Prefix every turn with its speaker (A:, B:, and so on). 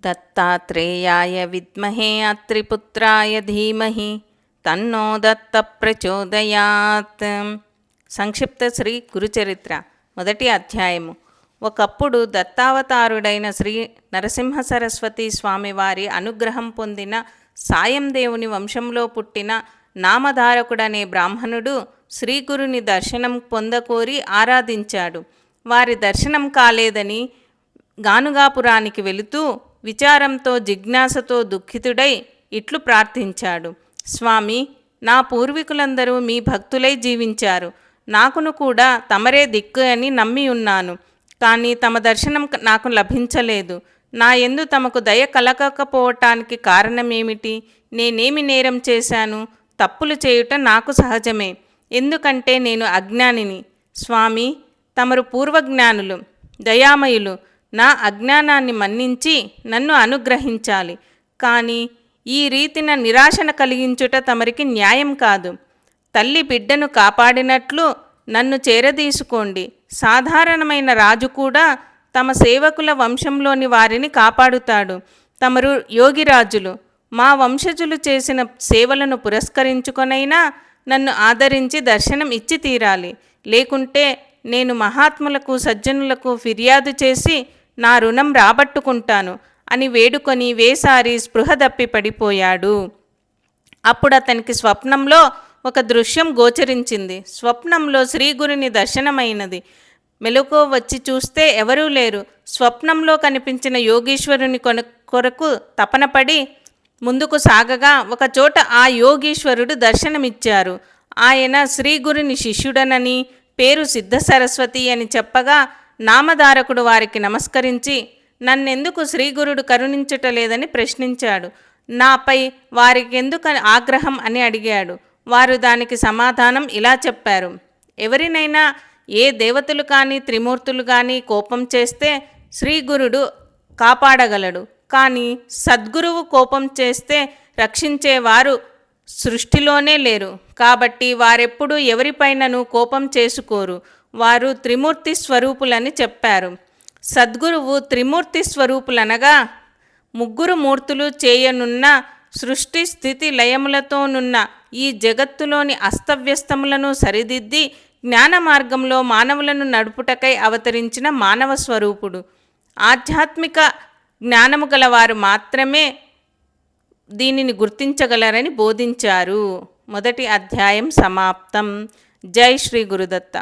A: దత్తాత్రేయాయ విద్మహే అత్రిపుత్రాయ ధీమహి తన్నో దత్త ప్రచోదయాత్. సంక్షిప్త శ్రీ గురుచరిత్ర మొదటి అధ్యాయము. ఒకప్పుడు దత్తావతారుడైన శ్రీ నరసింహ సరస్వతి స్వామివారి అనుగ్రహం పొందిన సాయందేవుని వంశంలో పుట్టిన నామధారకుడనే బ్రాహ్మణుడు శ్రీగురుని దర్శనం పొందకోరి ఆరాధించాడు. వారి దర్శనం కాలేదని గానుగాపురానికి వెళుతూ విచారంతో జిజ్ఞాసతో దుఃఖితుడై ఇట్లు ప్రార్థించాడు. స్వామి, నా పూర్వీకులందరూ మీ భక్తులై జీవించారు. నాకును కూడా తమరే దిక్కు అని నమ్మి ఉన్నాను. కానీ తమ దర్శనం నాకు లభించలేదు. నా యందు తమకు దయ కలగకపోవటానికి కారణమేమిటి? నేనేమి నేరం చేశాను? తప్పులు చేయుట నాకు సహజమే. ఎందుకంటే నేను అజ్ఞానిని. స్వామి, తమరు పూర్వజ్ఞానులు, దయామయులు. నా అజ్ఞానాన్ని మన్నించి నన్ను అనుగ్రహించాలి. కానీ ఈ రీతిన నిరాశన కలిగించుట తమరికి న్యాయం కాదు. తల్లి బిడ్డను కాపాడినట్లు నన్ను చేరదీసుకోండి. సాధారణమైన రాజు కూడా తమ సేవకుల వంశంలోని వారిని కాపాడుతాడు. తమరు యోగిరాజులు. మా వంశజులు చేసిన సేవలను పురస్కరించుకొనైనా నన్ను ఆదరించి దర్శనం ఇచ్చి తీరాలి. లేకుంటే నేను మహాత్ములకు సజ్జనులకు ఫిర్యాదు చేసి నా రుణం రాబట్టుకుంటాను అని వేడుకొని వేసారి స్పృహ దప్పి పడిపోయాడు. అప్పుడు అతనికి స్వప్నంలో ఒక దృశ్యం గోచరించింది. స్వప్నంలో శ్రీగురుని దర్శనమైనది. మెలకువ వచ్చి చూస్తే ఎవరూ లేరు. స్వప్నంలో కనిపించిన యోగీశ్వరుని కొరకు తపనపడి ముందుకు సాగగా ఒకచోట ఆ యోగీశ్వరుడు దర్శనమిచ్చారు. ఆయన శ్రీగురుని శిష్యుడనని, పేరు సిద్ధ సరస్వతి అని చెప్పగా నామధారకుడు వారికి నమస్కరించి నన్నెందుకు శ్రీగురుడు కరుణించటలేదని ప్రశ్నించాడు. నాపై వారికెందుకు ఆగ్రహం అని అడిగాడు. వారు దానికి సమాధానం ఇలా చెప్పారు. ఎవరినైనా ఏ దేవతలు కానీ త్రిమూర్తులు కానీ కోపం చేస్తే శ్రీగురుడు కాపాడగలడు. కానీ సద్గురువు కోపం చేస్తే రక్షించేవారు సృష్టిలోనే లేరు. కాబట్టి వారెప్పుడూ ఎవరిపైనను కోపం చేసుకోరు. వారు త్రిమూర్తి స్వరూపులని చెప్పారు. సద్గురువు త్రిమూర్తి స్వరూపులనగా ముగ్గురు మూర్తులు చేయనున్న సృష్టి స్థితి లయములతోనున్న ఈ జగత్తులోని అస్తవ్యస్తములను సరిదిద్ది జ్ఞాన మార్గంలో మానవులను నడుపుటకై అవతరించిన మానవ స్వరూపుడు. ఆధ్యాత్మిక జ్ఞానము గలవారు మాత్రమే దీనిని గుర్తించగలరని బోధించారు. మొదటి అధ్యాయం సమాప్తం. జై శ్రీ గురుదత్త.